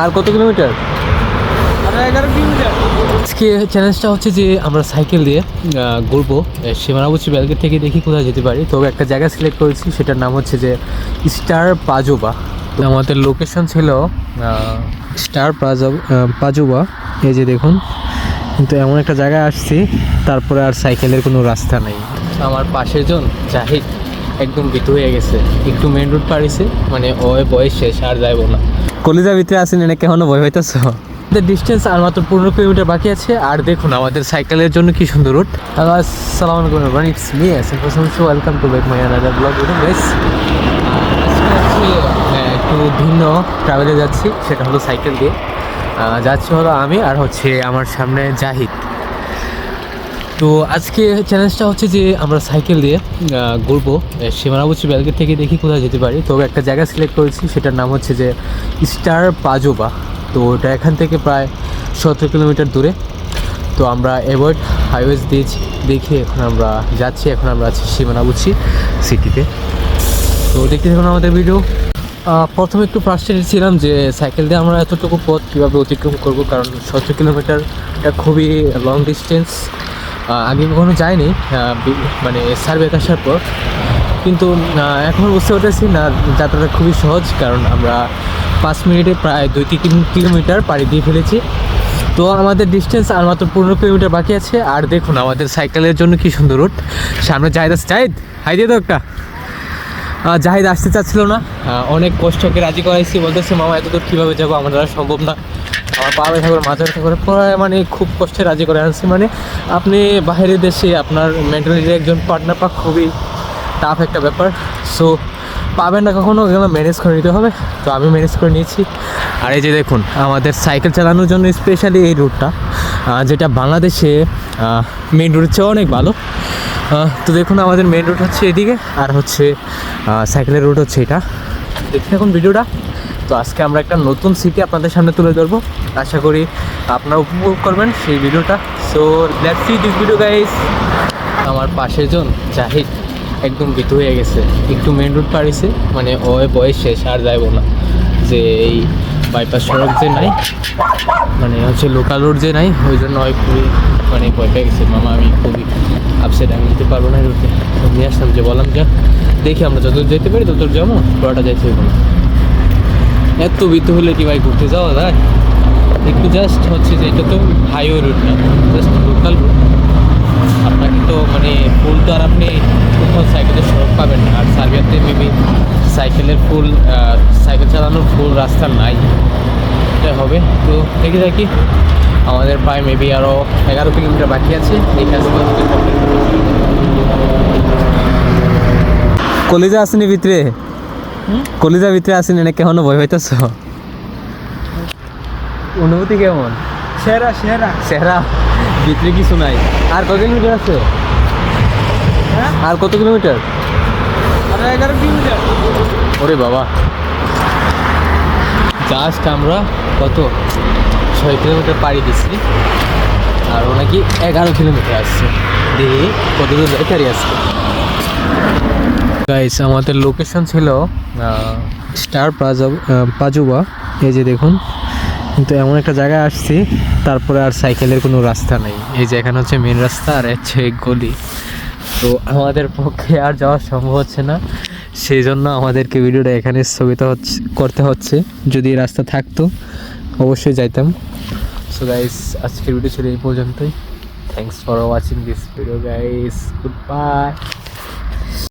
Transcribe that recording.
আর কত kilometre? 11 kilometre. আজকে চ্যালেঞ্জটা হচ্ছে যে আমরা সাইকেল দিয়ে ঘুরবো সীমানাবুচি ব্যালগেট থেকে, দেখি কোথায় যেতে পারি। তবে একটা জায়গা সিলেক্ট করেছি, সেটার নাম হচ্ছে যে স্টার পাজোবা। তো আমাদের লোকেশন ছিল স্টার পাজোবা, এই যে দেখুন। কিন্তু এমন একটা জায়গায় আসছি, তারপরে আর সাইকেলের কোনো রাস্তা নেই। আমার পাশের জন জাহিদ একদম ভীতু হয়ে গেছে, একটু মেন রোড পাড়িছে, মানে ওই বয়স শেষ, আর যাইবো না। কলিজা ভিতরে আসেন, এনে কেমন ভয় হইতেছ? আমাদের ডিস্টেন্স আর মাত্র 15 কিলোমিটার বাকি আছে। আর দেখুন আমাদের সাইকেলের জন্য কি সুন্দর রুট। হ্যালো, আসসালামু আলাইকুম everyone, it's me welcome to back my another blog video guys. একটু ভিন্ন ট্রাভেলে যাচ্ছি, সেটা হলো সাইকেল দিয়ে যাচ্ছি হলো আমি, আর হচ্ছে আমার সামনে জাহিদ। তো আজকে চ্যালেঞ্জটা হচ্ছে যে আমরা সাইকেল দিয়ে ঘুরবো সীমানাবুচি ব্যালগেট থেকে, দেখি কোথায় যেতে পারি। তবে একটা জায়গা সিলেক্ট করেছি, সেটার নাম হচ্ছে যে স্টার পাজোবা। তো ওটা এখান থেকে প্রায় 17 কিলোমিটার দূরে। তো আমরা অ্যাভয়েড হাইওয়েজ দেখে এখন আমরা যাচ্ছি। এখন আমরা আছি সীমানাবুচি সিটিতে। তো দেখতে থাকুন আমাদের ভিডিও। প্রথমে একটু ফ্রাস্ট্রেটেড ছিলাম যে সাইকেল দিয়ে আমরা এতটুকু পথ কীভাবে অতিক্রম করব, কারণ 17 কিলোমিটার এটা খুবই লং ডিস্টেন্স। আগে কখনো যাইনি, মানে সার্ভেতে আসার পর। কিন্তু এখন বুঝতে পারতেছি না, যাত্রাটা খুবই সহজ, কারণ আমরা 5 মিনিটে প্রায় 2-3 কিলোমিটার পাড়ি দিয়ে ফেলেছি। তো আমাদের ডিস্টেন্স আর মাত্র 15 কিলোমিটার বাকি আছে। আর দেখুন আমাদের সাইকেলের জন্য কি সুন্দর রুট। সামনে জাহিদ আছে, জাহিদ হাই দিয়ে তো একটা। জাহিদ আসতে চাচ্ছিল না, অনেক কষ্টকে রাজি করাইছি, বলতেছে মামা এত দূর কীভাবে যাবো, আমার দ্বারা সম্ভব না, আমার পা ব্যথা করে, মাথা ব্যথা করে, প্রায় মানে খুব কষ্টে রাজি করে আনছি। মানে আপনি বাইরের দেশে আপনার মেন্টালিটি একজন পার্টনার পাওয়া খুবই টাফ একটা ব্যাপার। সো পাবেন না কখনো, এগুলো ম্যানেজ করে নিতে হবে। তো আমি ম্যানেজ করে নিয়েছি। আর এই যে দেখুন আমাদের সাইকেল চালানোর জন্য স্পেশালি এই রুটটা, যেটা বাংলাদেশে মেন রুটের চেয়ে অনেক ভালো। তো দেখুন আমাদের মেন রুট হচ্ছে এদিকে, আর হচ্ছে সাইকেলের রুট হচ্ছে এটা। দেখতে থাকুন ভিডিওটা। তো আজকে আমরা একটা নতুন সিটি আপনাদের সামনে তুলে ধরবো, আশা করি আপনারা উপভোগ করবেন সেই ভিডিওটা। So let's see this video guys. আমার পাশের জন জাহিদ একদম ভীতু হয়ে গেছে, একটু মেন রোড পাড়িছে, মানে ওই বয়স শেষ, আর যাইবো না। যে এই বাইপাস সড়ক যে নাই, মানে হচ্ছে লোকাল রোড যে নাই, ওই জন্য ওই খুবই মানে ভয় পেয়ে গেছে। মামা আমি খুবই আপসেট, আমি যেতে পারবো না রুটে। নিয়ে আসলাম, যে বললাম যে দেখি আমরা যতদূর যেতে পারি ততদূর যাবো, পুরোটা যাইতে হইব না। এত ভীতু হলে কি ভাই ঘুরতে যাওয়া যায়? একটু জাস্ট হচ্ছে যে এটা তো হাইওয়ে রুট না, জাস্ট লোকাল রুট। আপনাকে তো মানে ফুল তো আর আপনি কোথাও সাইকেলের সড়ক পাবেন না। আর সার্বিয়াতে মেবি সাইকেল চালানোর ফুল রাস্তা নাই, এটা হবে। তো দেখে থাকি, আমাদের প্রায় মেবি আরও 11 কিলোমিটার বাকি আছে এই কাজটা হতে থাকবে। কলিজা আসেনি ভিতরে? কলিজা ভিতরে আসেনি, এনে কেমন ভয় হইতেছ? অনুভূতি কেমন? সেরা সেরা সেরা, ভিতরে কিছু নাই। আর কত কিলোমিটার আছে? হ্যাঁ, আর কত কিলোমিটার? 11 কিলোমিটার। ওরে বাবা, জাস্ট আমরা কত 6 কিলোমিটার পাড়ি দিচ্ছি, আর ও নাকি 11 কিলোমিটার আসছে। দেখি কত দূর বেকারি আসছে। গাইস আমাদের লোকেশন ছিল স্টার পাজোবা, এই যে দেখুন। কিন্তু এমন একটা জায়গায় আসছি, তারপরে আর সাইকেলের কোনো রাস্তা নেই। এই যে এখানে হচ্ছে মেন রাস্তা, আর হচ্ছে গলি। তো আমাদের পক্ষে আর যাওয়া সম্ভব হচ্ছে না, সেই জন্য আমাদেরকে ভিডিওটা এখানে স্থগিত করতে হচ্ছে। যদি এই রাস্তা থাকতো অবশ্যই যাইতাম। সো গাইস আজকের ভিডিও ছিল এই পর্যন্তই। Thanks for watching this video guys, good bye.